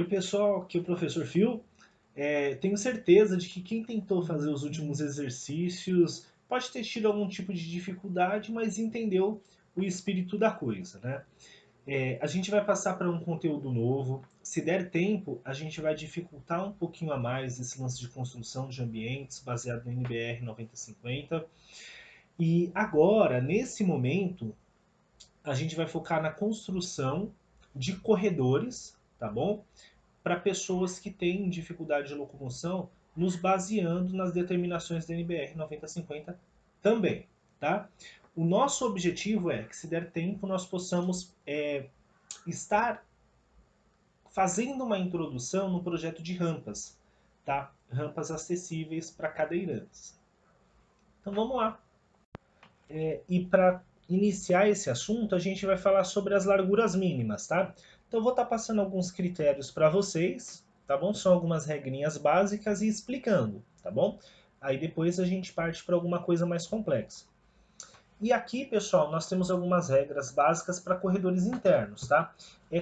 Oi pessoal, aqui é o professor Phil. Tenho certeza de que quem tentou fazer os últimos exercícios pode ter tido algum tipo de dificuldade, mas entendeu o espírito da coisa, né? A gente vai passar para um conteúdo novo. Se der tempo, a gente vai dificultar um pouquinho a mais esse lance de construção de ambientes baseado no NBR 9050. E agora, nesse momento, a gente vai focar na construção de corredores, tá bom? Para pessoas que têm dificuldade de locomoção, nos baseando nas determinações da NBR 9050 também, tá? O nosso objetivo é que, se der tempo, nós possamos estar fazendo uma introdução no projeto de rampas, tá? Rampas acessíveis para cadeirantes. Então vamos lá. E para iniciar esse assunto, a gente vai falar sobre as larguras mínimas, tá? Então eu vou estar passando alguns critérios para vocês, tá bom? São algumas regrinhas básicas e explicando, tá bom? Aí depois a gente parte para alguma coisa mais complexa. E aqui, pessoal, nós temos algumas regras básicas para corredores internos, tá?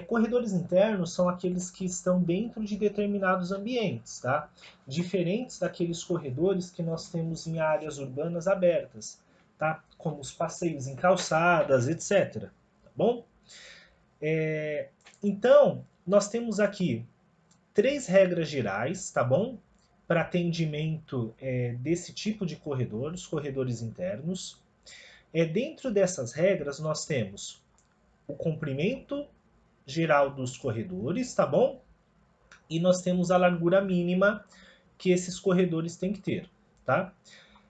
Corredores internos são aqueles que estão dentro de determinados ambientes, tá? Diferentes daqueles corredores que nós temos em áreas urbanas abertas, tá? Como os passeios em calçadas, etc. Tá bom? Então, nós temos aqui 3 regras gerais, tá bom? Para atendimento desse tipo de corredor, os corredores internos. Dentro dessas regras, nós temos o comprimento geral dos corredores, tá bom? E nós temos a largura mínima que esses corredores têm que ter, tá?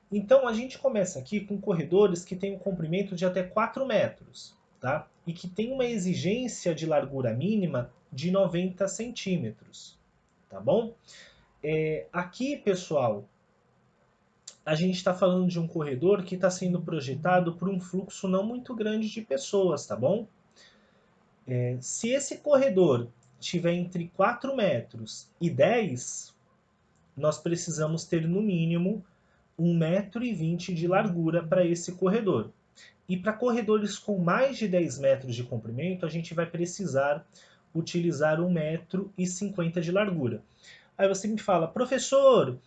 Então, a gente começa aqui com corredores que têm um comprimento de até 4 metros, tá? E que tem uma exigência de largura mínima de 90 centímetros, tá bom? Aqui, pessoal, a gente está falando de um corredor que está sendo projetado por um fluxo não muito grande de pessoas, tá bom? Se esse corredor tiver entre 4 metros e 10, nós precisamos ter no mínimo 1,20 m de largura para esse corredor. E para corredores com mais de 10 metros de comprimento, a gente vai precisar utilizar 1,50 m de largura. Aí você me fala, professor,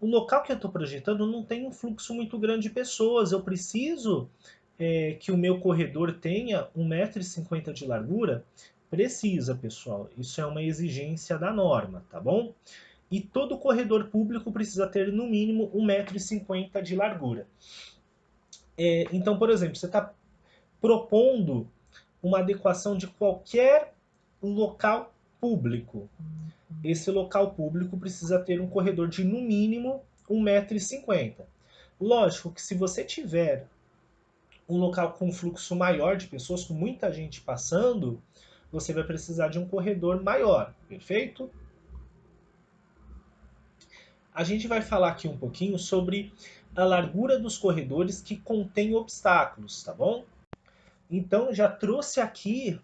o local que eu estou projetando não tem um fluxo muito grande de pessoas, eu preciso que o meu corredor tenha 1,50 m de largura? Precisa, pessoal. Isso é uma exigência da norma, tá bom? E todo corredor público precisa ter no mínimo 1,50 m de largura. Então, por exemplo, você está propondo uma adequação de qualquer local público. Esse local público precisa ter um corredor de no mínimo 1,50 m. Lógico que se você tiver um local com fluxo maior de pessoas, com muita gente passando, você vai precisar de um corredor maior, perfeito? A gente vai falar aqui um pouquinho sobre a largura dos corredores que contêm obstáculos, tá bom? Então, já trouxe aqui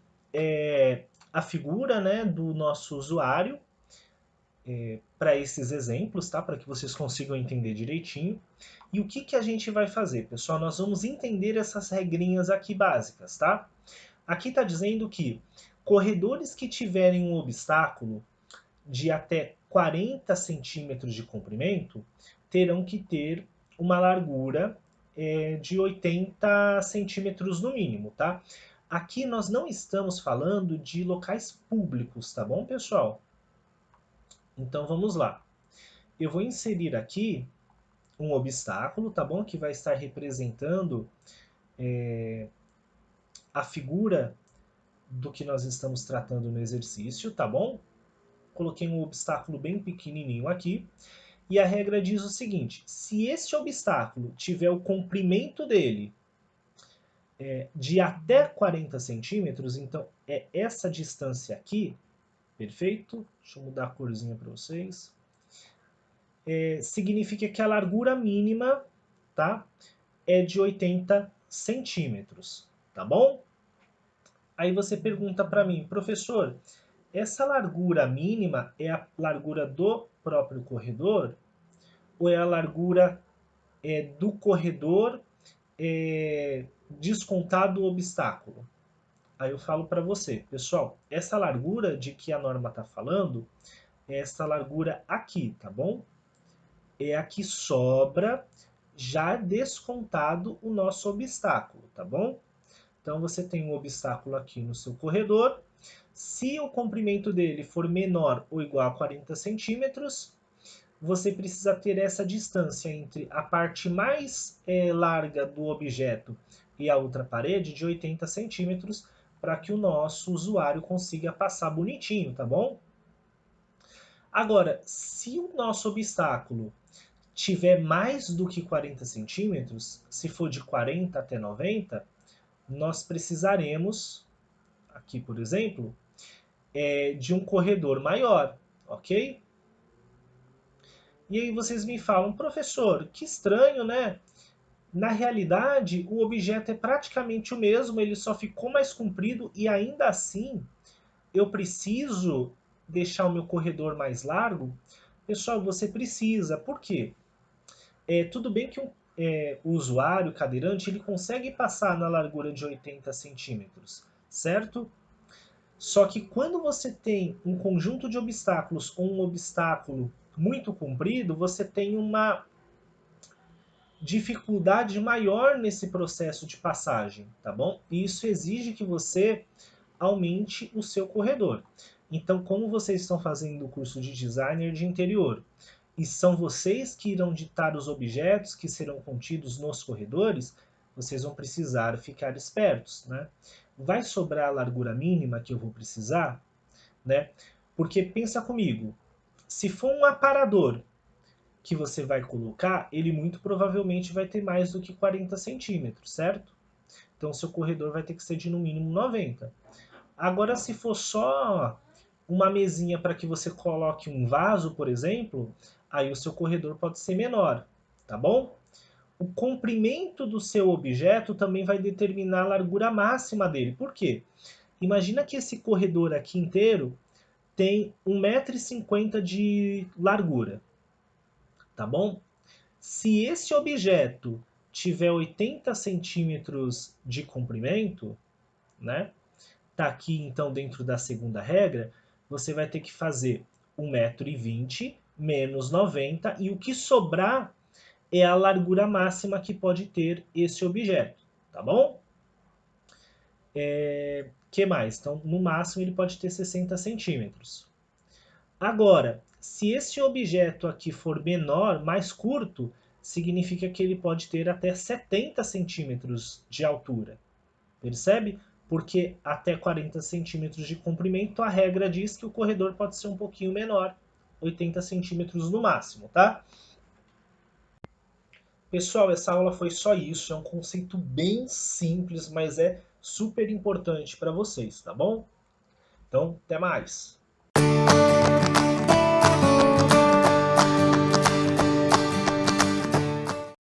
a figura, né, do nosso usuário para esses exemplos, tá? Para que vocês consigam entender direitinho. E o que, que a gente vai fazer, pessoal? Nós vamos entender essas regrinhas aqui básicas, tá? Aqui está dizendo que corredores que tiverem um obstáculo de até 40 centímetros de comprimento terão que ter uma largura de 80 centímetros no mínimo, tá? Aqui nós não estamos falando de locais públicos, tá bom, pessoal? Então vamos lá. Eu vou inserir aqui um obstáculo, tá bom? Que vai estar representando a figura do que nós estamos tratando no exercício, tá bom? Coloquei um obstáculo bem pequenininho aqui. E a regra diz o seguinte, se este obstáculo tiver o comprimento dele de até 40 centímetros, então é essa distância aqui, perfeito? Deixa eu mudar a corzinha para vocês. Significa que a largura mínima, tá, é de 80 centímetros, tá bom? Aí você pergunta para mim, professor, essa largura mínima é a largura do próprio corredor ou é a largura do corredor descontado o obstáculo? Aí eu falo para você, pessoal, essa largura de que a norma está falando é essa largura aqui, tá bom? É a que sobra já descontado o nosso obstáculo, tá bom? Então você tem um obstáculo aqui no seu corredor. Se o comprimento dele for menor ou igual a 40 centímetros, você precisa ter essa distância entre a parte mais larga do objeto e a outra parede de 80 centímetros para que o nosso usuário consiga passar bonitinho, tá bom? Agora, se o nosso obstáculo tiver mais do que 40 centímetros, se for de 40 até 90, nós precisaremos, aqui por exemplo, de um corredor maior, ok? E aí vocês me falam, professor, que estranho, né? Na realidade, o objeto é praticamente o mesmo, ele só ficou mais comprido e ainda assim eu preciso deixar o meu corredor mais largo? Pessoal, você precisa. Por quê? Tudo bem que o usuário, o cadeirante, ele consegue passar na largura de 80 centímetros, certo? Só que quando você tem um conjunto de obstáculos ou um obstáculo muito comprido, você tem uma dificuldade maior nesse processo de passagem, tá bom? E isso exige que você aumente o seu corredor. Então, como vocês estão fazendo o curso de designer de interior e são vocês que irão ditar os objetos que serão contidos nos corredores, vocês vão precisar ficar espertos, né? Vai sobrar a largura mínima que eu vou precisar, né? Porque pensa comigo, se for um aparador que você vai colocar, ele muito provavelmente vai ter mais do que 40 centímetros, certo? Então seu corredor vai ter que ser de no mínimo 90. Agora, se for só uma mesinha para que você coloque um vaso, por exemplo, aí o seu corredor pode ser menor, tá bom? O comprimento do seu objeto também vai determinar a largura máxima dele. Por quê? Imagina que esse corredor aqui inteiro tem 1,50 m de largura, tá bom? Se esse objeto tiver 80 centímetros de comprimento, né? Tá aqui então dentro da segunda regra, você vai ter que fazer 1,20 m menos 90 e o que sobrar é a largura máxima que pode ter esse objeto, tá bom? Que mais? Então, no máximo ele pode ter 60 centímetros. Agora, se esse objeto aqui for menor, mais curto, significa que ele pode ter até 70 centímetros de altura. Percebe? Porque até 40 centímetros de comprimento, a regra diz que o corredor pode ser um pouquinho menor, 80 centímetros no máximo, tá? Pessoal, essa aula foi só isso, é um conceito bem simples, mas é super importante para vocês, tá bom? Então, até mais!